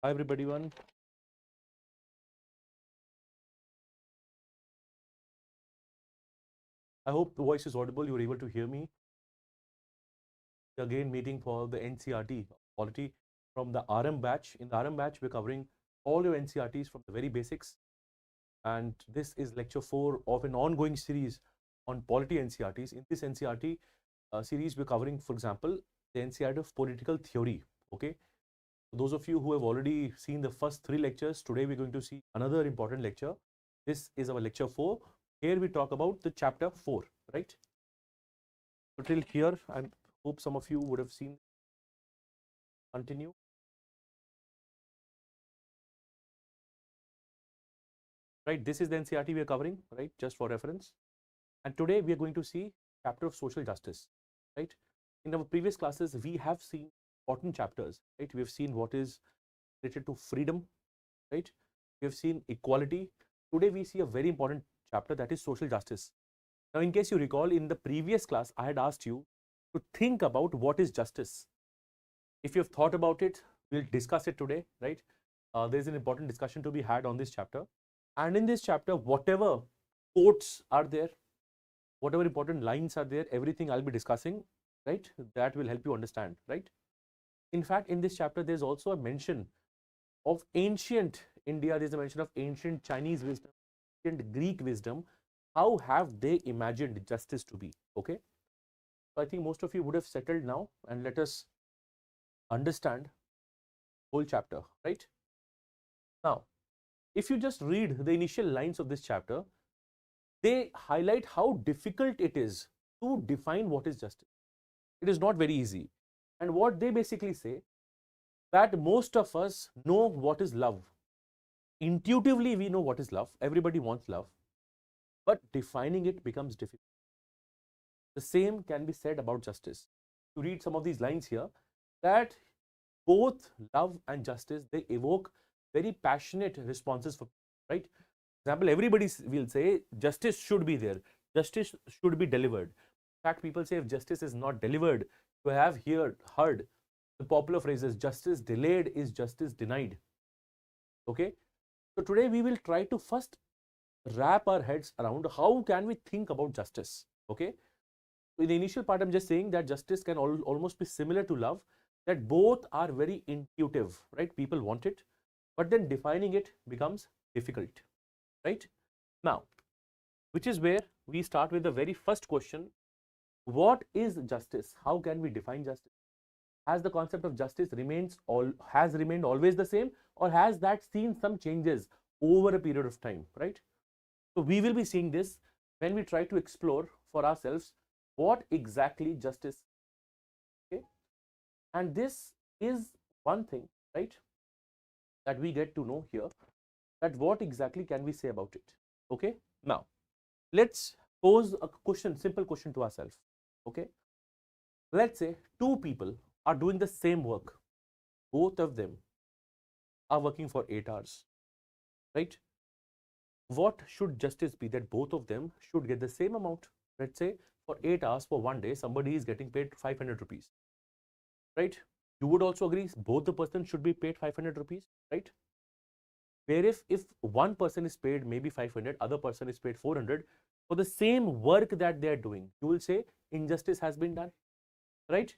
Hi everybody. I hope the voice is audible. You're able to hear me. Again, meeting for the NCERT Polity from the RM batch. In the RM batch, we're covering all your NCERTs from the very basics. And this is lecture 4 of an ongoing series on Polity NCERTs. In this NCERT series, we're covering, for example, the NCERT of political theory. Okay. Those of you who have already seen the first 3 lectures, today we're going to see another important lecture. This is our lecture 4. Here we talk about the chapter 4, right? So till here, I hope some of you would have seen. Continue. Right, this is the NCERT we are covering, right, just for reference. And today we are going to see chapter of social justice, right? In our previous classes, we have seen important chapters, right? We have seen what is related to freedom, right? We have seen equality. Today we see a very important chapter, that is social justice. Now, in case you recall, in the previous class, I had asked you to think about what is justice. If you've thought about it, we'll discuss it today, right? There's an important discussion to be had on this chapter. And in this chapter, whatever quotes are there, whatever important lines are there, everything I'll be discussing, right? That will help you understand, right? In fact, in this chapter, there's also a mention of ancient India. There's a mention of ancient Chinese wisdom, ancient Greek wisdom. How have they imagined justice to be? Okay. So I think most of you would have settled now, and let us understand whole chapter, right? Now, if you just read the initial lines of this chapter, they highlight how difficult it is to define what is justice. It is not very easy. And what they basically say, that most of us know what is love. Intuitively, we know what is love. Everybody wants love. But defining it becomes difficult. The same can be said about justice. To read some of these lines here, that both love and justice, they evoke very passionate responses for, right? For example, everybody will say justice should be there, justice should be delivered. In fact, people say if justice is not delivered, you have heard the popular phrases, justice delayed is justice denied. Okay, so today we will try to first wrap our heads around how can we think about justice. Okay, so in the initial part, I'm just saying that justice can almost be similar to love, that both are very intuitive, right? People want it, but then defining it becomes difficult, right? Now, which is where we start with the very first question. What is justice? How can we define justice? Has the concept of justice remained always the same, or has that seen some changes over a period of time, right? So we will be seeing this when we try to explore for ourselves what exactly justice is. Okay? And this is one thing, right, that we get to know here, that what exactly can we say about it. Okay, now let's pose a question, simple question to ourselves. Okay, let's say two people are doing the same work, both of them are working for 8 hours, right? What should justice be? That both of them should get the same amount. Let's say for 8 hours for one day, somebody is getting paid 500 rupees, right? You would also agree both the person should be paid 500 rupees, right? Where if one person is paid maybe 500, other person is paid 400 for the same work that they are doing, you will say injustice has been done, right?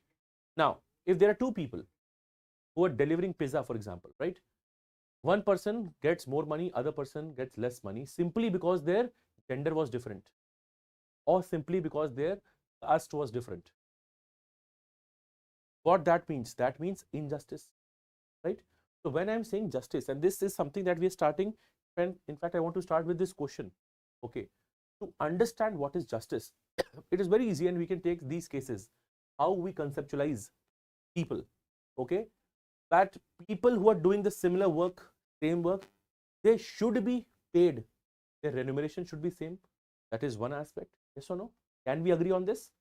Now, if there are two people who are delivering pizza, for example, right? One person gets more money, other person gets less money, simply because their gender was different, or simply because their caste was different. What that means? That means injustice, right? So when I'm saying justice, and this is something that we are starting, and in fact, I want to start with this question. Okay, to understand what is justice, it is very easy, and we can take these cases, how we conceptualize people. Okay, that people who are doing the similar work, same work, they should be paid. Their remuneration should be same. That is one aspect. Yes or no? Can we agree on this?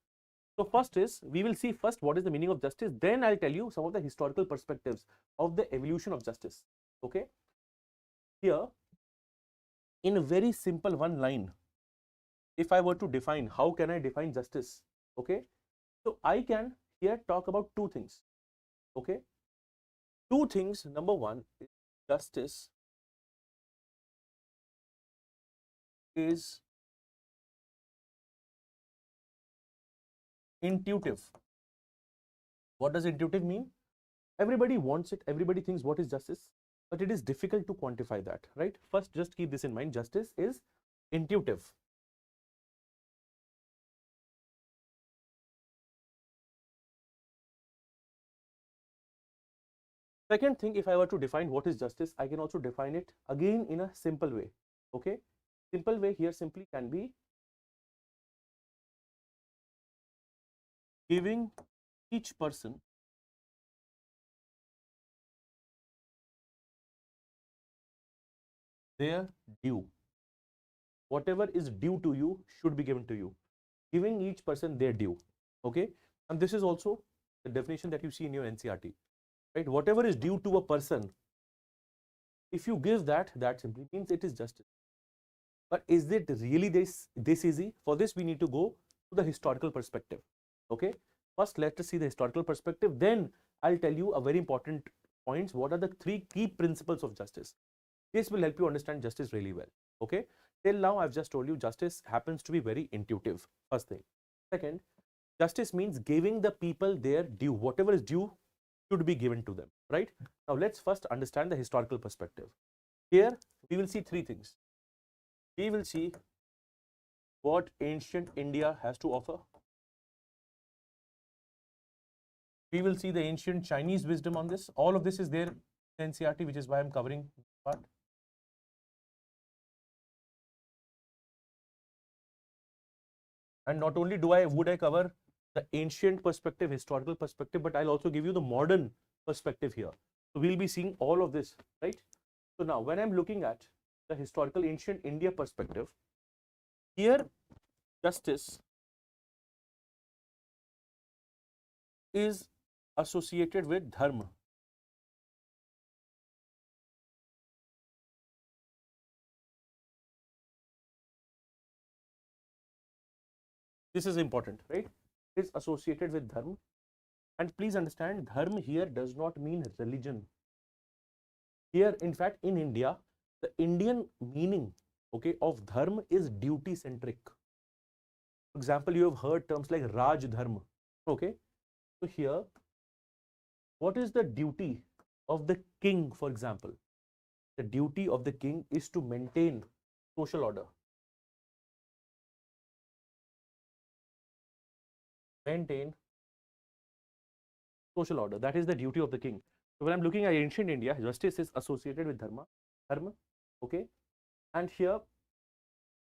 So first is, we will see first what is the meaning of justice. Then I'll tell you some of the historical perspectives of the evolution of justice. Okay. Here, in a very simple one line, if I were to define, how can I define justice? Okay. So I can here talk about two things. Okay. Two things. Number one, justice is intuitive. What does intuitive mean? Everybody wants it, everybody thinks what is justice, but it is difficult to quantify that, right? First, just keep this in mind, justice is intuitive. Second thing, if I were to define what is justice, I can also define it again in a simple way. Okay, simple way here simply can be giving each person their due. Whatever is due to you should be given to you. Giving each person their due. Okay, and this is also the definition that you see in your NCERT, right? Whatever is due to a person, if you give that, that simply means it is justice. But is it really this easy? For this, we need to go to the historical perspective. Okay, first let us see the historical perspective, then I'll tell you a very important points. What are the three key principles of justice? This will help you understand justice really well. Okay, till now I've just told you justice happens to be very intuitive. First thing. Second, justice means giving the people their due. Whatever is due should be given to them, right? Now let's first understand the historical perspective. Here we will see three things. We will see what ancient India has to offer. We will see the ancient Chinese wisdom on this. All of this is there in NCERT, which is why I'm covering this part. And not only would I cover the ancient perspective, historical perspective, but I'll also give you the modern perspective here. So we'll be seeing all of this, right? So now when I'm looking at the historical ancient India perspective, here justice is associated with dharma. This is important, right? It's associated with dharma. And please understand, dharma here does not mean religion. Here, in fact, in India, the Indian meaning, okay, of dharma is duty centric. For example, you have heard terms like Raj Dharma. Okay, so here, what is the duty of the king, for example? The duty of the king is to maintain social order. Maintain social order. That is the duty of the king. So when I'm looking at ancient India, justice is associated with dharma. Okay, and here,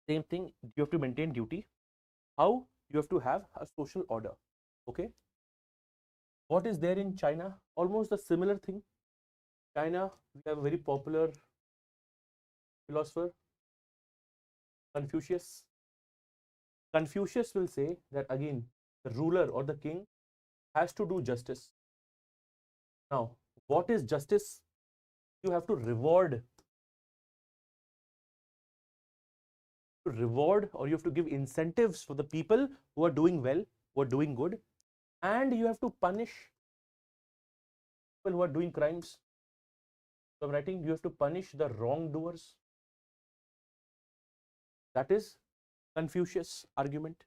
same thing. You have to maintain duty. How? You have to have a social order. Okay. What is there in China? Almost a similar thing. China, we have a very popular philosopher, Confucius. Confucius will say that again, the ruler or the king has to do justice. Now, what is justice? You have to reward or you have to give incentives for the people who are doing well, who are doing good, and you have to punish people who are doing crimes. So I'm writing, you have to punish the wrongdoers. That is Confucius' argument.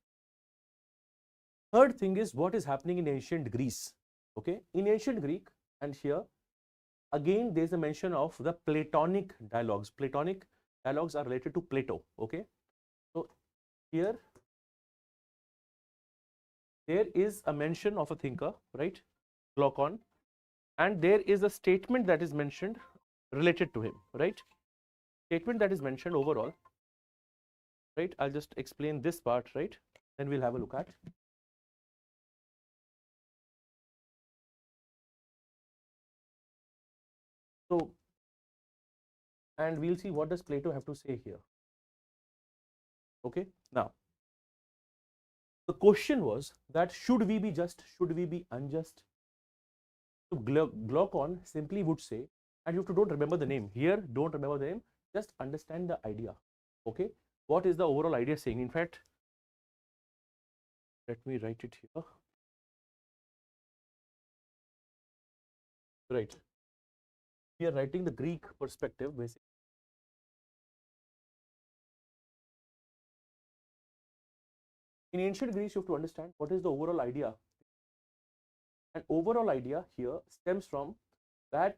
Third thing is what is happening in ancient Greece. Okay, in ancient Greek, and here again there's a mention of the Platonic dialogues. Platonic dialogues are related to Plato. Okay, so here there is a mention of a thinker, right, Glaucon, and there is a statement that is mentioned related to him, right? Statement that is mentioned overall, right? I'll just explain this part, right? Then we'll have a look at. So, and we'll see what does Plato have to say here. Okay, now the question was that should we be just, should we be unjust? So Glaucon simply would say, and you have to don't remember the name here, don't remember the name, just understand the idea. Okay, what is the overall idea saying? In fact, let me write it here. Right. we are writing the Greek perspective basically. In ancient Greece, you have to understand what is the overall idea. An overall idea here stems from that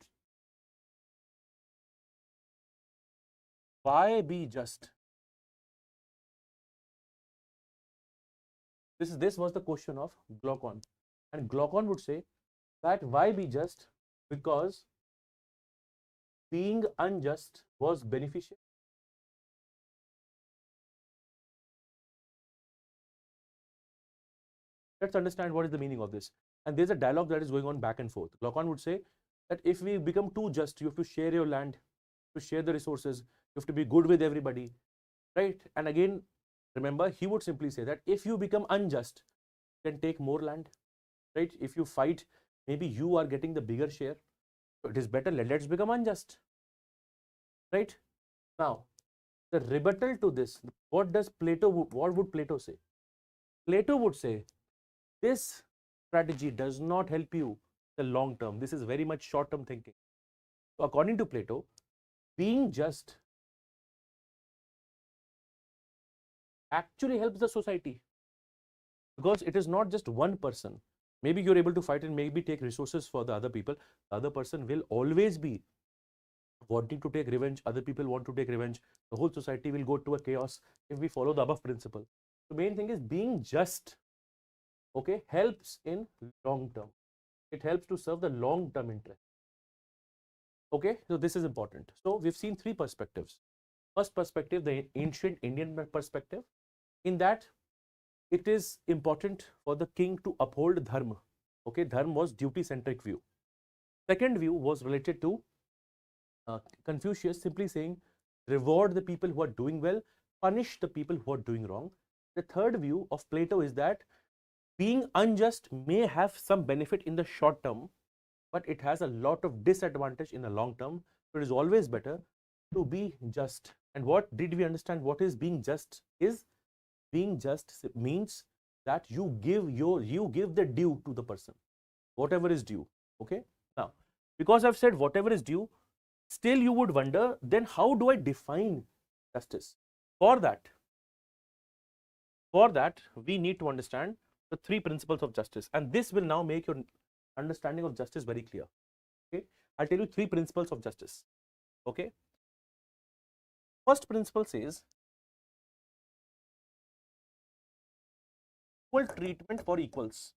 why be just? This was the question of Glaucon. And Glaucon would say that why be just? Because being unjust was beneficial. Let's understand what is the meaning of this. And there's a dialogue that is going on back and forth. Glaucon would say that if we become too just, you have to share your land, to share the resources, you have to be good with everybody, right? And again, remember, he would simply say that if you become unjust, you can take more land, right? If you fight, maybe you are getting the bigger share. So it is better, let's become unjust, right? Now, the rebuttal to this, what would Plato say? Plato would say, this strategy does not help you the long term. This is very much short term thinking. So according to Plato, being just actually helps the society, because it is not just one person. Maybe you're able to fight and maybe take resources for the other people. The other person will always be wanting to take revenge. Other people want to take revenge. The whole society will go to a chaos if we follow the above principle. The main thing is being just, okay, helps in long term. It helps to serve the long term interest. Okay, so this is important. So we've seen three perspectives. First perspective, the ancient Indian perspective. In that, it is important for the king to uphold dharma. Okay, dharma was duty-centric view. Second view was related to Confucius simply saying, reward the people who are doing well, punish the people who are doing wrong. The third view of Plato is that being unjust may have some benefit in the short term, but it has a lot of disadvantage in the long term. So it is always better to be just. And what did we understand? What is being just? Is being just means that you give the due to the person, whatever is due. Okay. Now, because I've said whatever is due, still you would wonder, then how do I define justice? For that, we need to understand the three principles of justice, and this will now make your understanding of justice very clear. Okay, I'll tell you three principles of justice. Okay, first principle says equal treatment for equals.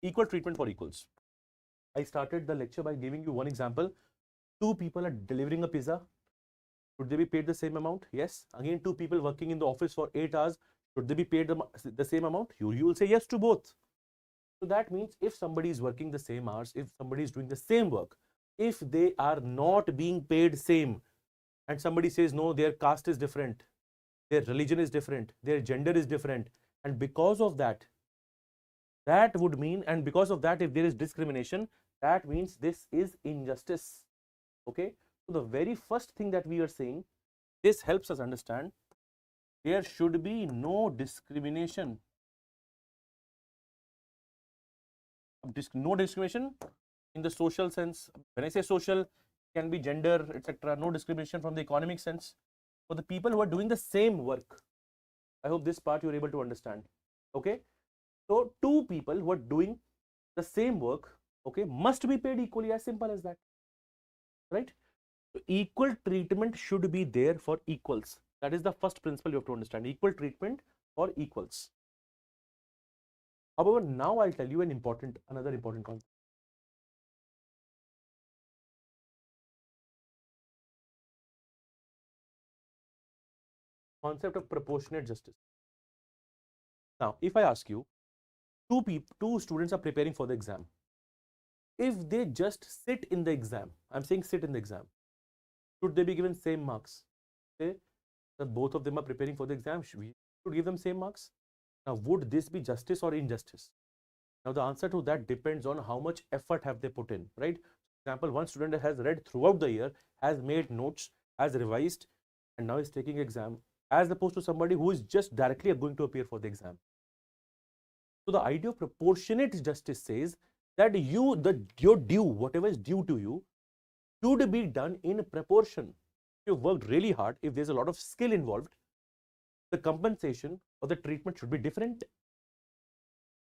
Equal treatment for equals. I started the lecture by giving you one example. Two people are delivering a pizza. Should they be paid the same amount? Yes. Again, two people working in the office for 8 hours. Should they be paid the same amount? You will say yes to both. So that means if somebody is working the same hours, if somebody is doing the same work, if they are not being paid same, and somebody says, no, their caste is different, their religion is different, their gender is different, and because of that, that would mean, and because of that, if there is discrimination, that means this is injustice. Okay. So the very first thing that we are saying, this helps us understand there should be no discrimination. No discrimination in the social sense. When I say social, can be gender, etc. No discrimination from the economic sense for the people who are doing the same work. I hope this part you are able to understand. Okay. So two people who are doing the same work, okay, must be paid equally, as simple as that. Right? So equal treatment should be there for equals. That is the first principle you have to understand. Equal treatment for equals. However, now I'll tell you another important concept. Concept of proportionate justice. Now, if I ask you, two students are preparing for the exam. If they just sit in the exam, I'm saying sit in the exam, should they be given same marks? Say that both of them are preparing for the exam, we should give them same marks. Now, would this be justice or injustice? Now, the answer to that depends on how much effort have they put in, right? For example, one student has read throughout the year, has made notes, has revised, and now is taking exam, as opposed to somebody who is just directly going to appear for the exam. So the idea of proportionate justice says that your due, whatever is due to you, should be done in proportion. If you've worked really hard, if there's a lot of skill involved, the compensation or the treatment should be different.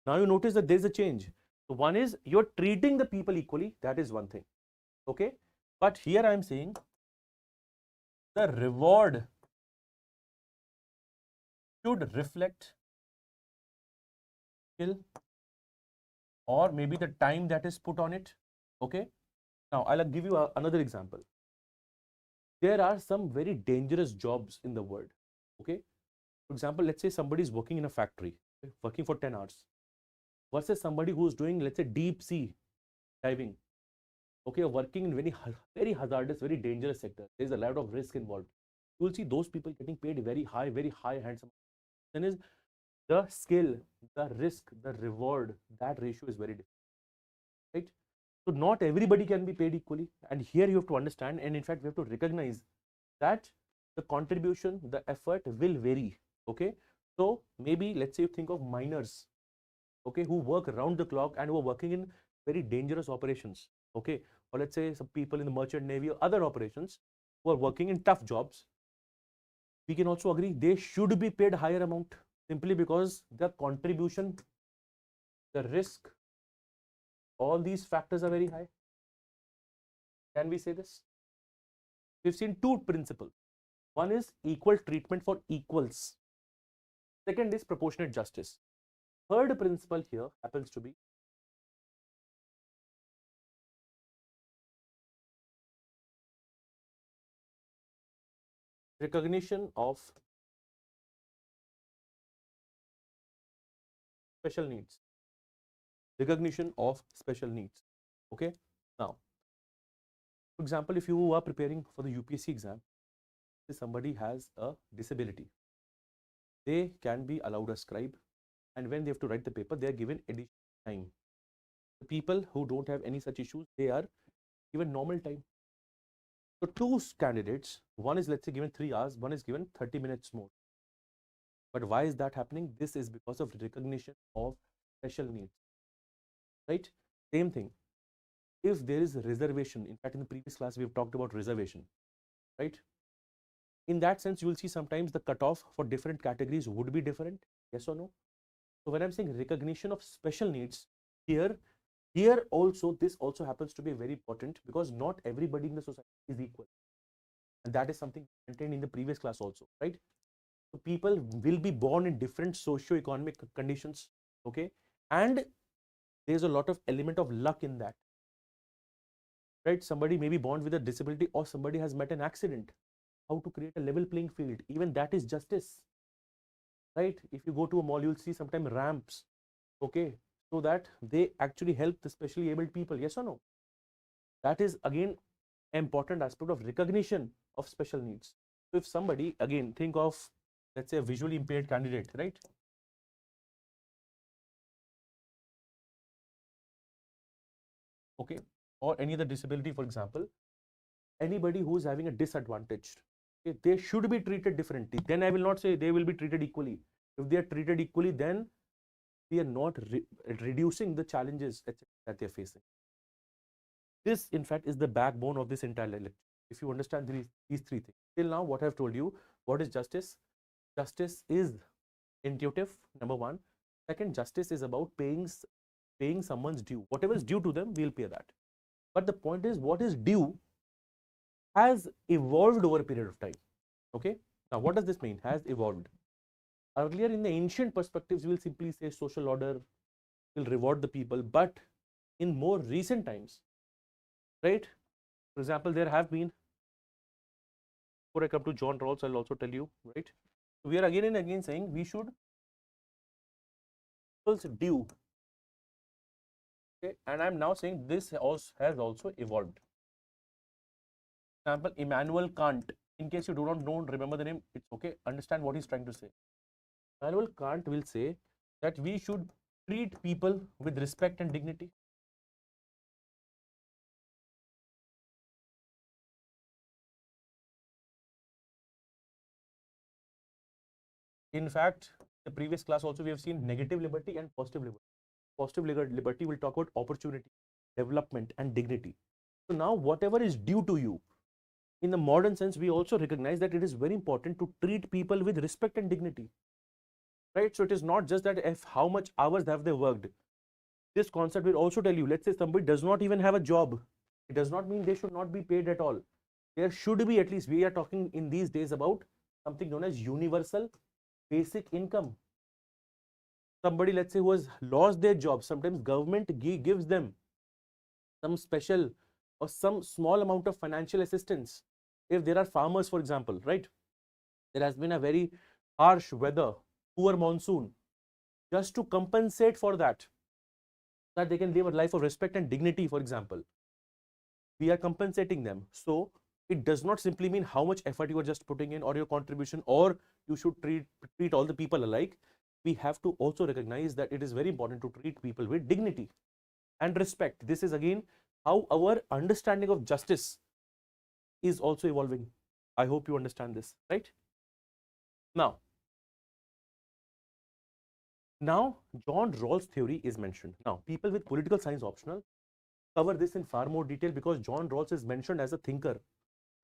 Now you notice that there's a change. So one is you're treating the people equally, that is one thing. Okay. But here I am saying the reward should reflect skill or maybe the time that is put on it. Okay. Now I'll give you another example. There are some very dangerous jobs in the world. Okay. For example, let's say somebody is working in a factory, okay, working for 10 hours versus somebody who is doing, let's say, deep sea diving. Okay, working in very hazardous, very dangerous sector. There is a lot of risk involved. You will see those people getting paid very high, handsome. Then is the skill, the risk, the reward, that ratio is very different, right? So not everybody can be paid equally, and here you have to understand, and in fact we have to recognize that the contribution, the effort will vary. Okay, so maybe let's say you think of miners, okay, who work around the clock and who are working in very dangerous operations. Okay, or let's say some people in the merchant navy or other operations who are working in tough jobs. We can also agree they should be paid higher amount simply because the contribution, the risk, all these factors are very high. Can we say this? We've seen two principles. One is equal treatment for equals. Second is proportionate justice. Third principle here happens to be recognition of special needs. Recognition of special needs. Okay. Now, for example, if you are preparing for the UPSC exam, if somebody has a disability, they can be allowed a scribe, and when they have to write the paper, they are given additional time. The people who don't have any such issues, they are given normal time. So two candidates, one is let's say given 3 hours, one is given 30 minutes more. But why is that happening? This is because of recognition of special needs, right? Same thing. If there is a reservation, in fact, in the previous class, we have talked about reservation, right? In that sense, you will see sometimes the cutoff for different categories would be different. Yes or no? So when I'm saying recognition of special needs, here also, this also happens to be very important because not everybody in the society is equal. And that is something contained in the previous class also, right? So people will be born in different socio-economic conditions, okay? And there's a lot of element of luck in that, right? Somebody may be born with a disability or somebody has met an accident. How to create a level playing field, even that is justice, right? If you go to a mall, you'll see sometimes ramps, okay, so that they actually help the specially abled people. Yes or no? That is again important aspect of recognition of special needs. So if somebody, again, think of, let's say, a visually impaired candidate, right? Okay, or any other disability, for example, anybody who is having a disadvantage, okay, they should be treated differently. Then I will not say they will be treated equally. If they are treated equally, then we are not reducing the challenges that they are facing. This, in fact, is the backbone of this entire lecture. If you understand these three things. Till now, what I have told you, what is justice? Justice is intuitive, number one. Second, justice is about paying someone's due. Whatever is due to them, we'll pay that. But the point is, what is due has evolved over a period of time. Okay. Now, what does this mean? Has evolved. Earlier, in the ancient perspectives, we will simply say social order will reward the people. But in more recent times, right? For example, there have been, before I come to John Rawls, I'll also tell you, right? We are again and again saying we should due. Okay, and I'm now saying this has also evolved. For example, Immanuel Kant. In case you do not know, remember the name, it's okay. Understand what he's trying to say. Immanuel Kant will say that we should treat people with respect and dignity. In fact, The previous class also we have seen negative liberty and positive liberty. Positive liberty will talk about opportunity, development, and dignity. So now whatever is due to you, in the modern sense, we also recognize that it is very important to treat people with respect and dignity. Right? So it is not just that if how much hours have they worked. This concept will also tell you, let's say somebody does not even have a job. It does not mean they should not be paid at all. There should be, at least we are talking in these days about something known as universal basic income. Somebody, let's say, who has lost their job, sometimes government gives them some special or some small amount of financial assistance. If there are farmers, for example, right, there has been a very harsh weather, poor monsoon, just to compensate for that, that they can live a life of respect and dignity, for example, we are compensating them. So it does not simply mean how much effort you are just putting in or your contribution, or you should treat all the people alike. We have to also recognize that it is very important to treat people with dignity and respect. This is again how our understanding of justice is also evolving. I hope you understand this, right? Now John Rawls theory is mentioned. Now people with political science optional cover this in far more detail because John Rawls is mentioned as a thinker.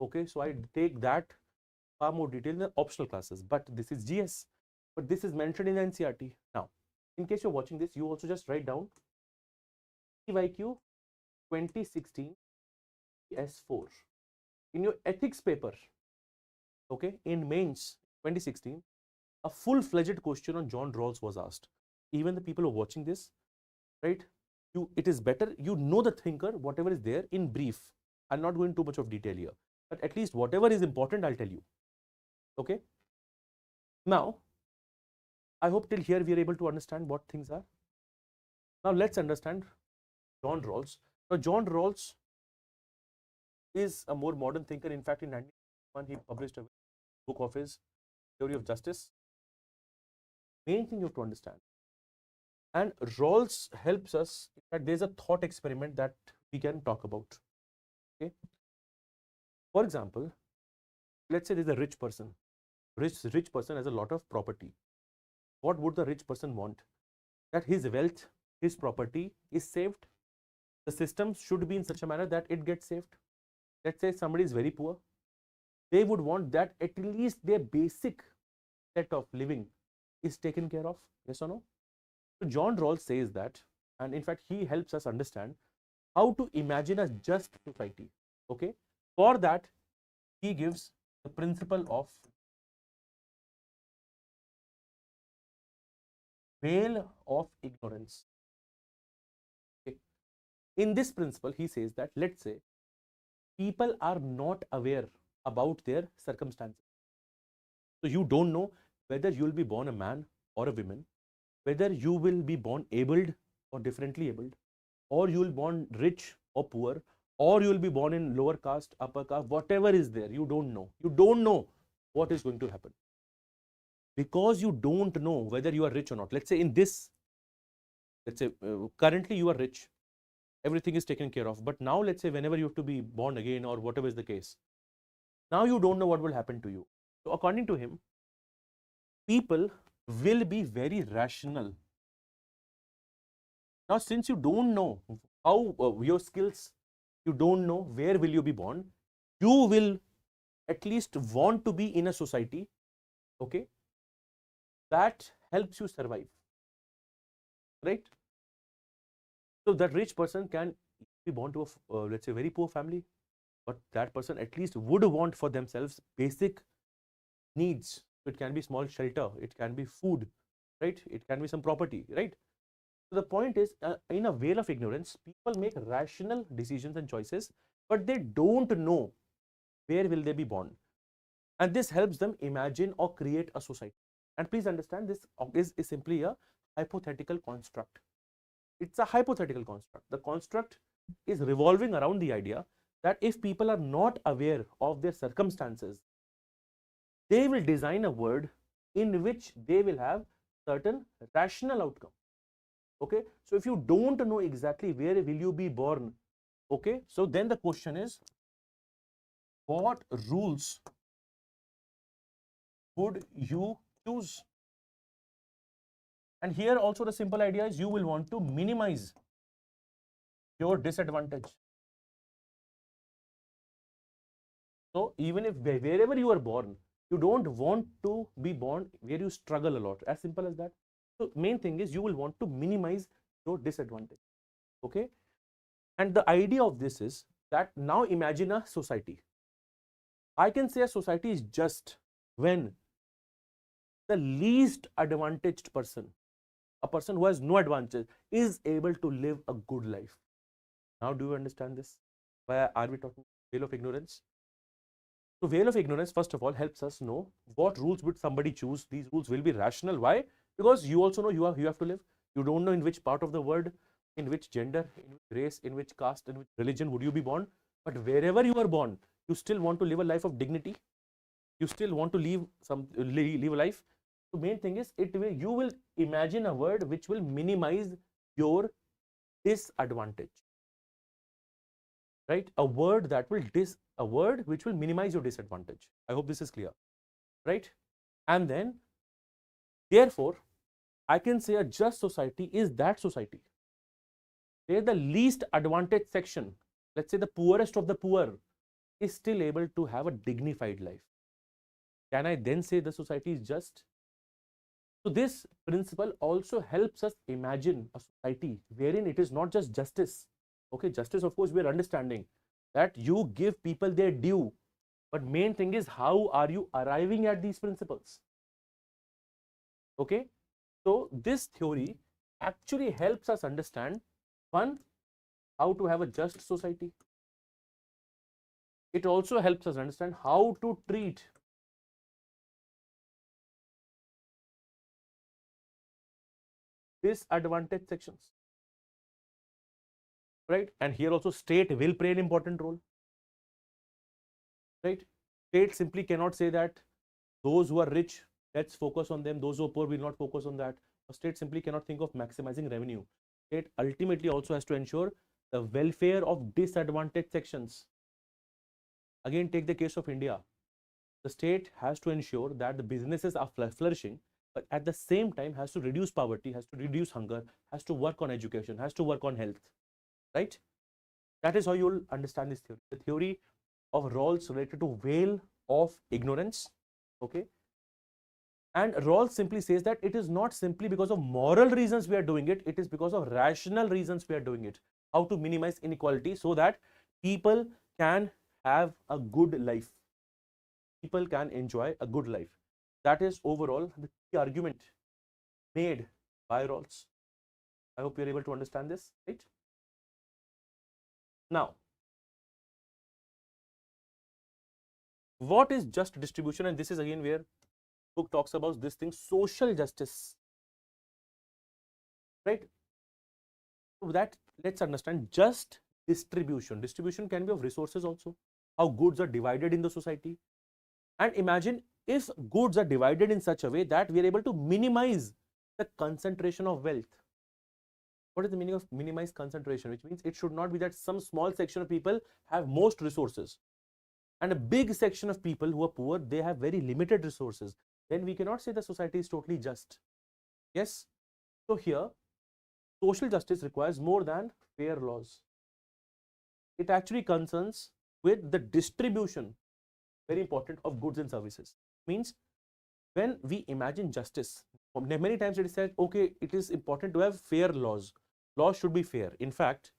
Okay, so I take that far more detail in the optional classes, but this is GS, but this is mentioned in NCERT. Now, in case you're watching this, you also just write down EYQ 2016 S4 in your ethics paper. Okay, in mains 2016, a full-fledged question on John Rawls was asked. Even the people who are watching this, right? It is better you know the thinker, whatever is there in brief. I'll not go into too much of detail here, but at least whatever is important, I'll tell you. Okay. Now, I hope till here we are able to understand what things are. Now let's understand John Rawls. Now John Rawls is a more modern thinker. In fact, in 1991 he published a book of his Theory of Justice. Main thing you have to understand, and Rawls helps us, in fact there's a thought experiment that we can talk about. Okay. For example, let's say there's a rich person. Rich person has a lot of property. What would the rich person want? That his wealth, his property is saved. The system should be in such a manner that it gets saved. Let's say somebody is very poor. They would want that at least their basic set of living is taken care of. Yes or no? So John Rawls says that, and in fact he helps us understand how to imagine a just society. Okay. For that, he gives the principle of veil of ignorance. Okay. In this principle, he says that, let's say, people are not aware about their circumstances. So you don't know whether you will be born a man or a woman, whether you will be born abled or differently abled, or you will be born rich or poor, or you will be born in lower caste, upper caste, whatever is there, you don't know. You don't know what is going to happen. Because you don't know whether you are rich or not. Let's say in this, let's say currently you are rich, everything is taken care of. But now let's say whenever you have to be born again or whatever is the case, now you don't know what will happen to you. So according to him, people will be very rational. Now since you don't know how your skills, you don't know where will you be born, you will at least want to be in a society, okay, that helps you survive, right? So that rich person can be born to a let's say very poor family, but that person at least would want for themselves basic needs. So it can be small shelter, it can be food, right? It can be some property, right? So the point is, in a veil of ignorance, people make rational decisions and choices, but they don't know where will they be born. And this helps them imagine or create a society. And please understand, this is simply a hypothetical construct. It's a hypothetical construct. The construct is revolving around the idea that if people are not aware of their circumstances, they will design a world in which they will have certain rational outcome. Okay, so if you don't know exactly where will you be born, okay, so then the question is, what rules would you choose? And here also the simple idea is you will want to minimize your disadvantage. So even if wherever you are born, you don't want to be born where you struggle a lot. As simple as that. So main thing is you will want to minimize your disadvantage. Okay. And the idea of this is that now imagine a society. I can say a society is just when the least advantaged person, a person who has no advantage, is able to live a good life. Now, do you understand this? Why are we talking veil of ignorance? So, veil of ignorance, first of all, helps us know what rules would somebody choose. These rules will be rational. Why? Because you also know you have to live. You don't know in which part of the world, in which gender, in which race, in which caste, in which religion would you be born. But wherever you are born, you still want to live a life of dignity. You still want to live a life. So main thing is you will imagine a word which will minimize your disadvantage. Right? A word which will minimize your disadvantage. I hope this is clear. Right? And then, therefore, I can say a just society is that society where the least advantaged section, let's say the poorest of the poor, is still able to have a dignified life. Can I then say the society is just? So this principle also helps us imagine a society wherein it is not just justice. Okay, justice, of course, we are understanding that you give people their due, but main thing is how are you arriving at these principles? Okay, so this theory actually helps us understand, one, how to have a just society. It also helps us understand how to treat disadvantaged sections. Right? And here also state will play an important role. Right? State simply cannot say that those who are rich, let's focus on them, those who are poor will not focus on that. A state simply cannot think of maximizing revenue. State ultimately also has to ensure the welfare of disadvantaged sections. Again, take the case of India. The state has to ensure that the businesses are flourishing, but at the same time has to reduce poverty, has to reduce hunger, has to work on education, has to work on health. Right? That is how you will understand this theory. The theory of Rawls related to veil of ignorance. Okay. And Rawls simply says that it is not simply because of moral reasons we are doing it, it is because of rational reasons we are doing it. How to minimize inequality so that people can have a good life. People can enjoy a good life. That is overall the key argument made by Rawls. I hope you are able to understand this, right? Now, what is just distribution? And this is again where book talks about this thing, social justice. Right? So that let's understand just distribution. Distribution can be of resources also. How goods are divided in the society. And imagine if goods are divided in such a way that we are able to minimize the concentration of wealth. What is the meaning of minimize concentration? Which means it should not be that some small section of people have most resources and a big section of people who are poor, they have very limited resources. Then we cannot say the society is totally just. Yes. So here, social justice requires more than fair laws. It actually concerns with the distribution, very important, of goods and services. Means when we imagine justice, many times it is said, okay, it is important to have fair laws. Laws should be fair. In fact,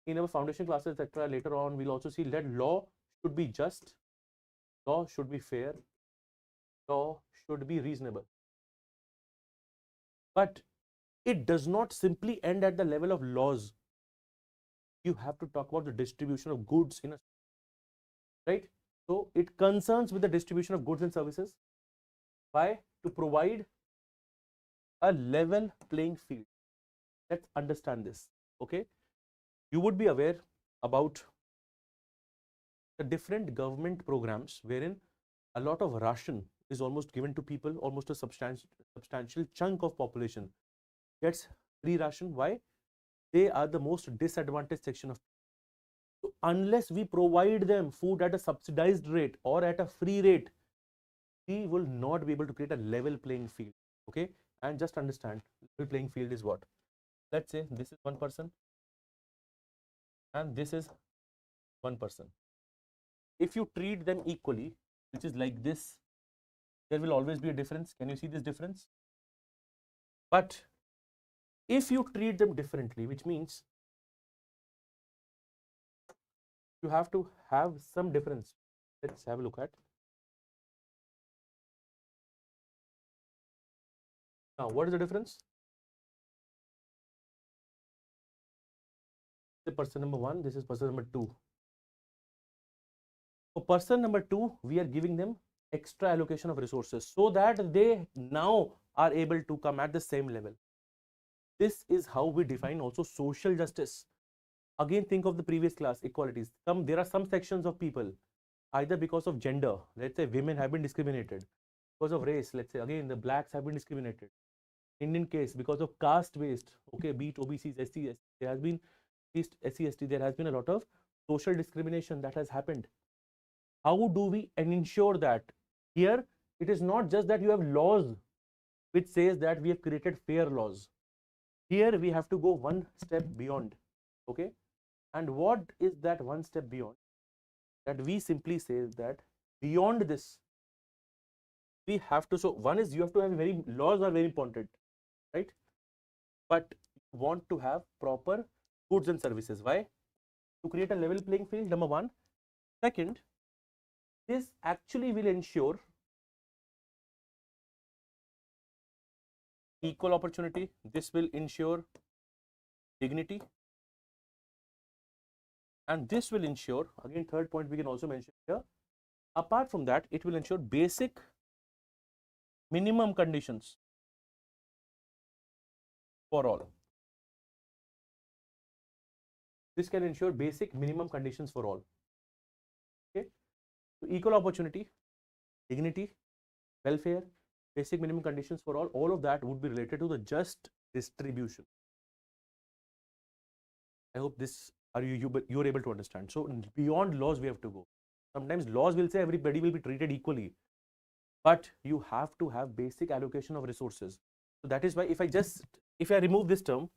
in our foundation classes, etc., later on, we'll also see that law should be just, law should be fair, law should be reasonable. But it does not simply end at the level of laws. You have to talk about the distribution of goods in a, right? So it concerns with the distribution of goods and services. Why? To provide a level playing field. Let's understand this. Okay, you would be aware about the different government programs wherein a lot of ration is almost given to people, almost a substantial chunk of population gets free ration. Why? They are the most disadvantaged section of. So unless we provide them food at a subsidized rate or at a free rate, we will not be able to create a level playing field. Okay, and just understand level playing field is what. Let's say this is one person and this is one person. If you treat them equally, which is like this, there will always be a difference. Can you see this difference? But if you treat them differently, which means you have to have some difference. Let's have a look at. Now, what is the difference? This is person number 1, this is person number 2. For person number 2, we are giving them extra allocation of resources so that they now are able to come at the same level. This is how we define also social justice. Again, think of the previous class, equalities. There are some sections of people, either because of gender, let's say women have been discriminated, because of race, let's say again the blacks have been discriminated. Indian case, because of caste based, okay, be it OBCs, SCs, there has been SC/ST, there has been a lot of social discrimination that has happened. How do we ensure that? Here, it is not just that you have laws which says that we have created fair laws. Here we have to go one step beyond, okay? And what is that one step beyond? That we simply say that beyond this, we have to, so one is you have to have laws are very important, right? But you want to have proper goods and services. Why? To create a level playing field, number 1. Second, this actually will ensure equal opportunity. This will ensure dignity. And this will ensure, again, third point we can also mention here. Apart from that, it will ensure basic minimum conditions for all. This can ensure basic minimum conditions for all. Okay. So equal opportunity, dignity, welfare, basic minimum conditions for all of that would be related to the just distribution. I hope this you're able to understand. So beyond laws we have to go. Sometimes laws will say everybody will be treated equally, but you have to have basic allocation of resources. So that is why if I remove this term,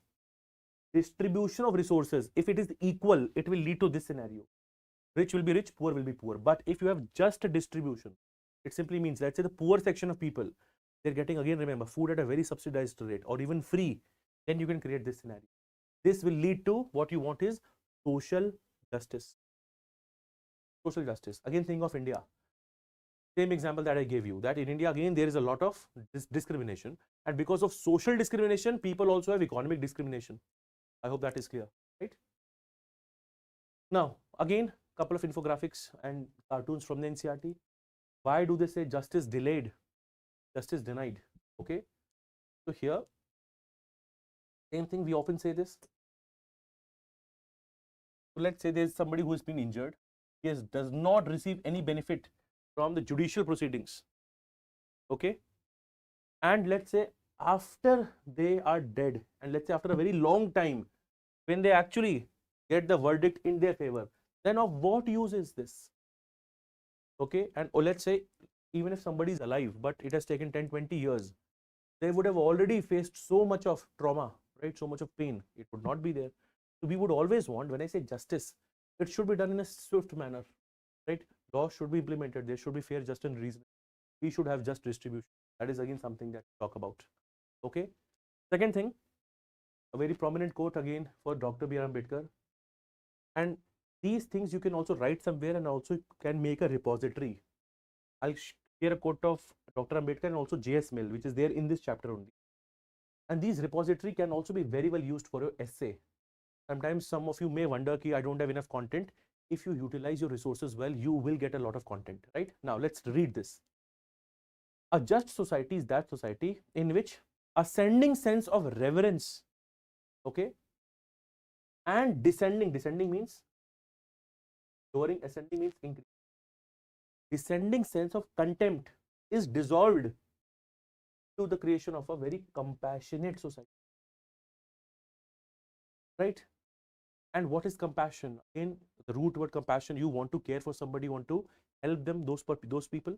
distribution of resources, if it is equal, it will lead to this scenario. Rich will be rich, poor will be poor. But if you have just a distribution, it simply means, let's say the poor section of people, they're getting, again, remember, food at a very subsidized rate or even free, then you can create this scenario. This will lead to what you want is social justice. Social justice. Again, think of India. Same example that I gave you, that in India, again, there is a lot of discrimination. And because of social discrimination, people also have economic discrimination. I hope that is clear, right? Now, again, couple of infographics and cartoons from the NCERT. Why do they say justice delayed, justice denied? Okay. So here, same thing, we often say this. So let's say there's somebody who has been injured. He does not receive any benefit from the judicial proceedings. Okay. And let's say after they are dead, and let's say after a very long time, when they actually get the verdict in their favor, then of what use is this? Okay. And let's say even if somebody is alive, but it has taken 10-20 years, they would have already faced so much of trauma, right? So much of pain. It would not be there. So we would always want, when I say justice, it should be done in a swift manner, right? Law should be implemented. There should be fair, just, and reasonable. We should have just distribution. That is again something that we talk about. Okay. Second thing, a very prominent quote again for Dr. B.R. Ambedkar. And these things you can also write somewhere and also can make a repository. I'll share a quote of Dr. Ambedkar and also J.S. Mill, which is there in this chapter only. And these repository can also be very well used for your essay. Sometimes some of you may wonder, I don't have enough content. If you utilize your resources well, you will get a lot of content, right? Now let's read this. A just society is that society in which ascending sense of reverence, okay, and descending means lowering, ascending means increase. Descending sense of contempt is dissolved to the creation of a very compassionate society, right? And what is compassion? In the root word compassion, you want to care for somebody, you want to help them, those people.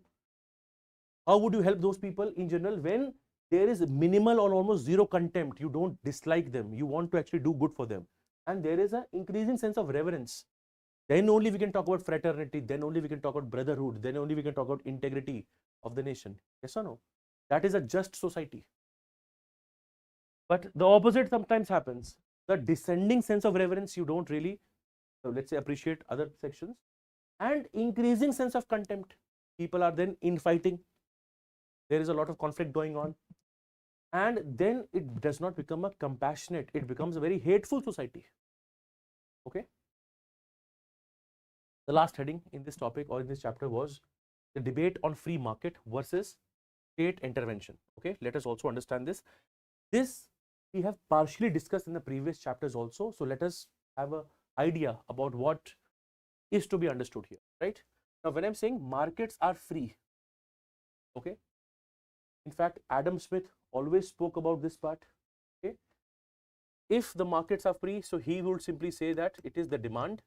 How would you help those people in general? When there is minimal or almost zero contempt. You don't dislike them. You want to actually do good for them. And there is an increasing sense of reverence. Then only we can talk about fraternity. Then only we can talk about brotherhood. Then only we can talk about integrity of the nation. Yes or no? That is a just society. But the opposite sometimes happens. The descending sense of reverence, you don't really, let's say, appreciate other sections, and increasing sense of contempt. People are then infighting. There is a lot of conflict going on. And then it does not become a compassionate, it becomes a very hateful society. Okay. The last heading in this topic or in this chapter was the debate on free market versus state intervention. Okay, let us also understand this. This we have partially discussed in the previous chapters also. So let us have an idea about what is to be understood here, right? Now, when I'm saying markets are free, okay, in fact, Adam Smith always spoke about this part. Okay, if the markets are free, so he would simply say that it is the demand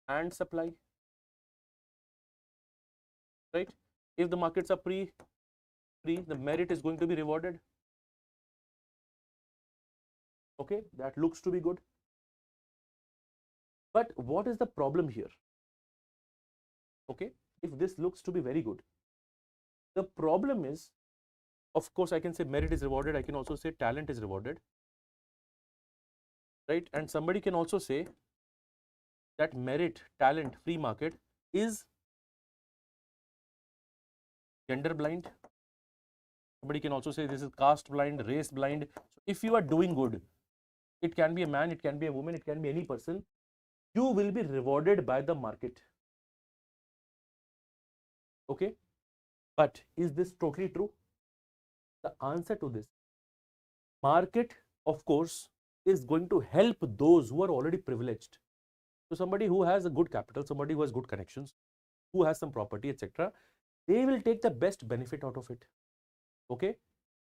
and supply, right? If the markets are free, the merit is going to be rewarded. Okay, that looks to be good. But what is the problem here? Okay, if this looks to be very good, the problem is, of course, I can say merit is rewarded. I can also say talent is rewarded, right? And somebody can also say that merit, talent, free market is gender blind. Somebody can also say this is caste blind, race blind. So if you are doing good, it can be a man, it can be a woman, it can be any person, you will be rewarded by the market. Okay, but is this totally true? The answer to this, market, of course, is going to help those who are already privileged. So somebody who has a good capital, somebody who has good connections, who has some property, etc., they will take the best benefit out of it. Okay,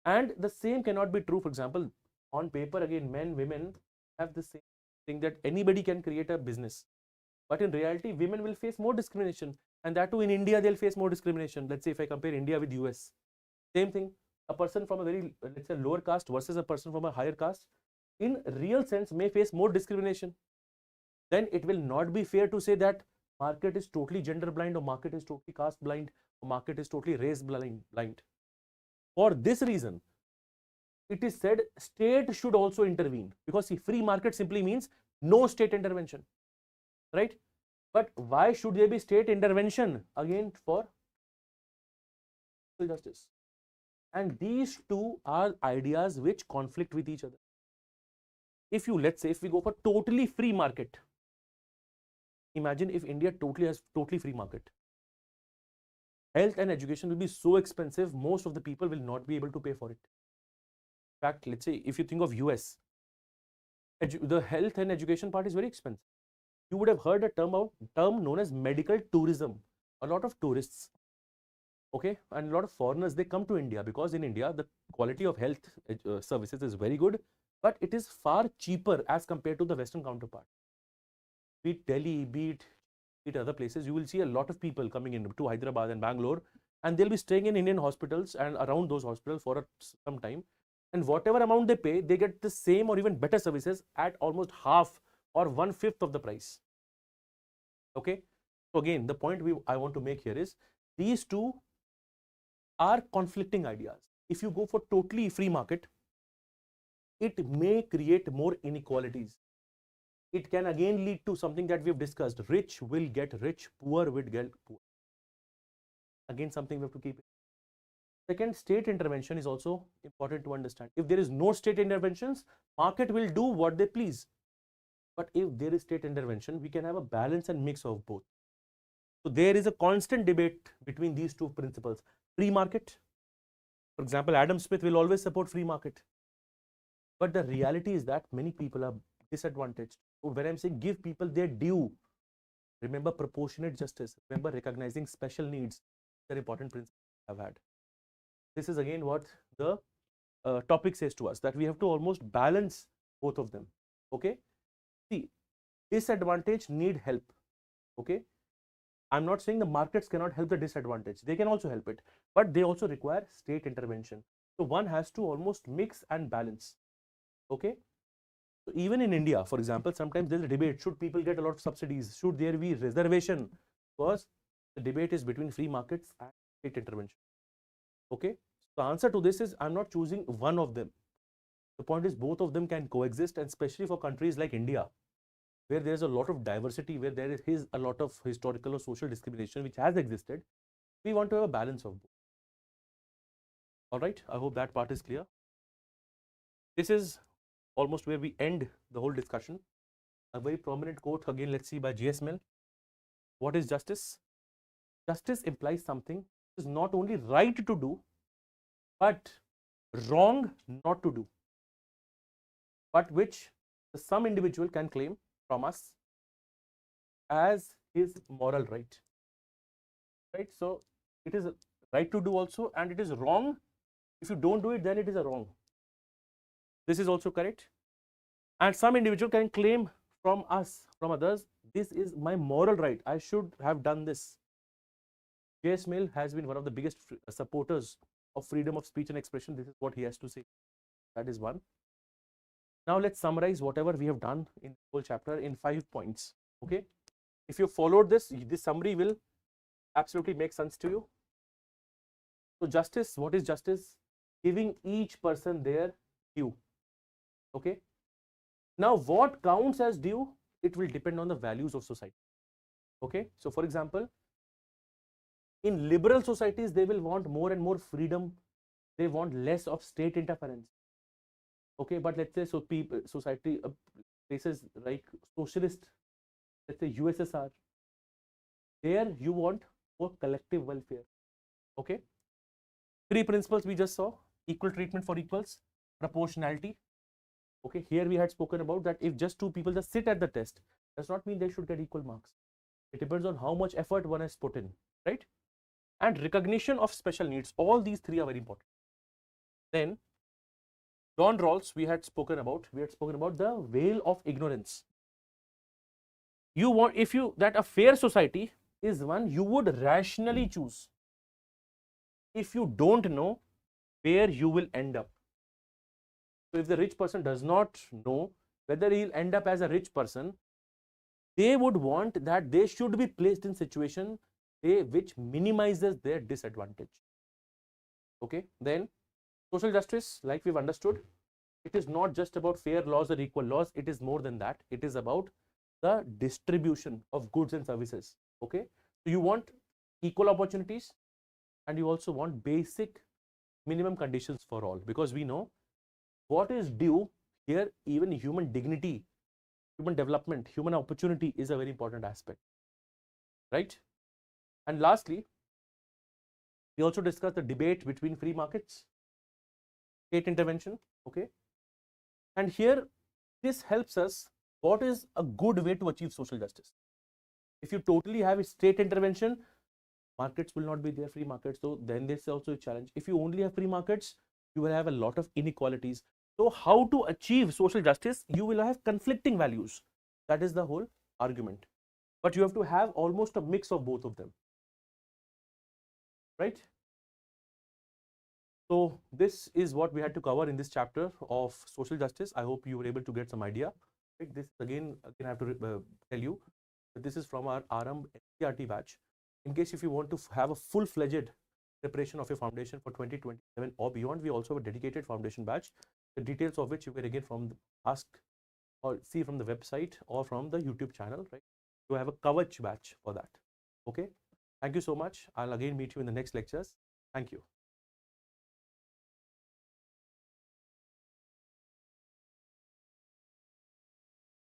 and the same cannot be true. For example, on paper, again, men, women have the same thing, that anybody can create a business, but in reality, women will face more discrimination, and that too in India they'll face more discrimination. Let's say if I compare India with US, same thing, a person from a very, let's say, lower caste versus a person from a higher caste, in real sense may face more discrimination. Then it will not be fair to say that market is totally gender blind, or market is totally caste blind, or market is totally race blind. For this reason, it is said state should also intervene, because see, free market simply means no state intervention, right? But why should there be state intervention? Again, for justice. And these two are ideas which conflict with each other. If you, let's say, if we go for totally free market, imagine if India totally has totally free market, health and education will be so expensive, most of the people will not be able to pay for it. In fact, let's say if you think of US, the health and education part is very expensive. You would have heard a term known as medical tourism. A lot of tourists, okay, and a lot of foreigners, they come to India because in India the quality of health services is very good, but it is far cheaper as compared to the Western counterpart. Be it Delhi, be it other places, you will see a lot of people coming in to Hyderabad and Bangalore, and they'll be staying in Indian hospitals and around those hospitals for some time, and whatever amount they pay, they get the same or even better services at almost half or 1/5 of the price. Okay, so again, the point I want to make here is these two are conflicting ideas. If you go for totally free market, it may create more inequalities. It can again lead to something that we've discussed: rich will get rich, poor will get poor. Again, something we have to keep. Second, state intervention is also important to understand. If there is no state interventions, market will do what they please. But if there is state intervention, we can have a balance and mix of both. So there is a constant debate between these two principles. Free market, for example, Adam Smith will always support free market. But the reality is that many people are disadvantaged. So when I'm saying give people their due, remember proportionate justice, remember recognizing special needs. They're important principles I've had. This is again what the topic says to us, that we have to almost balance both of them. Okay, see, disadvantaged need help. Okay, I'm not saying the markets cannot help the disadvantage. They can also help it, but they also require state intervention. So one has to almost mix and balance. Okay. So even in India, for example, sometimes there's a debate: should people get a lot of subsidies? Should there be reservation? Because the debate is between free markets and state intervention. Okay. So the answer to this is I'm not choosing one of them. The point is both of them can coexist, and especially for countries like India, where there's a lot of diversity, where there is a lot of historical or social discrimination which has existed, we want to have a balance of both. All right, I hope that part is clear. This is almost where we end the whole discussion. A very prominent quote, again, let's see, by G.S. Mill. What is justice? Justice implies something is not only right to do, but wrong not to do, but which some individual can claim from us as his moral right. Right? So it is right to do also, and it is wrong. If you don't do it, then it is a wrong. This is also correct. And some individual can claim from us, from others, this is my moral right. I should have done this. J.S. Mill has been one of the biggest supporters of freedom of speech and expression. This is what he has to say. That is one. Now let's summarize whatever we have done in the whole chapter in 5 points. Okay. If you followed this summary will absolutely make sense to you. So justice, what is justice? Giving each person their due. Okay. Now what counts as due? It will depend on the values of society. Okay. So for example, in liberal societies, they will want more and more freedom. They want less of state interference. Okay. But let's say so people, society, places like socialist, let's say USSR, there you want more collective welfare. Okay. 3 principles we just saw: equal treatment for equals, proportionality. Okay, here we had spoken about that if just 2 people just sit at the test, does not mean they should get equal marks. It depends on how much effort one has put in, right? And recognition of special needs. All these 3 are very important. Then Rawls we had spoken about. We had spoken about the veil of ignorance. You want, if you, that a fair society is one you would rationally choose if you don't know where you will end up. So if the rich person does not know whether he'll end up as a rich person, they would want that they should be placed in situation which minimizes their disadvantage. Okay. Then social justice, like we've understood, it is not just about fair laws or equal laws. It is more than that. It is about the distribution of goods and services. Okay. So you want equal opportunities, and you also want basic minimum conditions for all, because we know what is due here. Even human dignity, human development, human opportunity is a very important aspect, right? And lastly, we also discussed the debate between free markets, state intervention. Okay. And here this helps us what is a good way to achieve social justice. If you totally have a state intervention, markets will not be there, free markets. So then there's also a challenge. If you only have free markets, you will have a lot of inequalities. So how to achieve social justice? You will have conflicting values. That is the whole argument. But you have to have almost a mix of both of them. Right? So this is what we had to cover in this chapter of social justice. I hope you were able to get some idea. Right? This again I have to tell you that this is from our AARAMBH batch. In case if you want to have a full-fledged preparation of your foundation for 2027 or beyond, we also have a dedicated foundation batch, the details of which you can again from ask or see from the website or from the YouTube channel, right? You have a Kavach batch for that. Okay. Thank you so much. I'll again meet you in the next lectures. Thank you.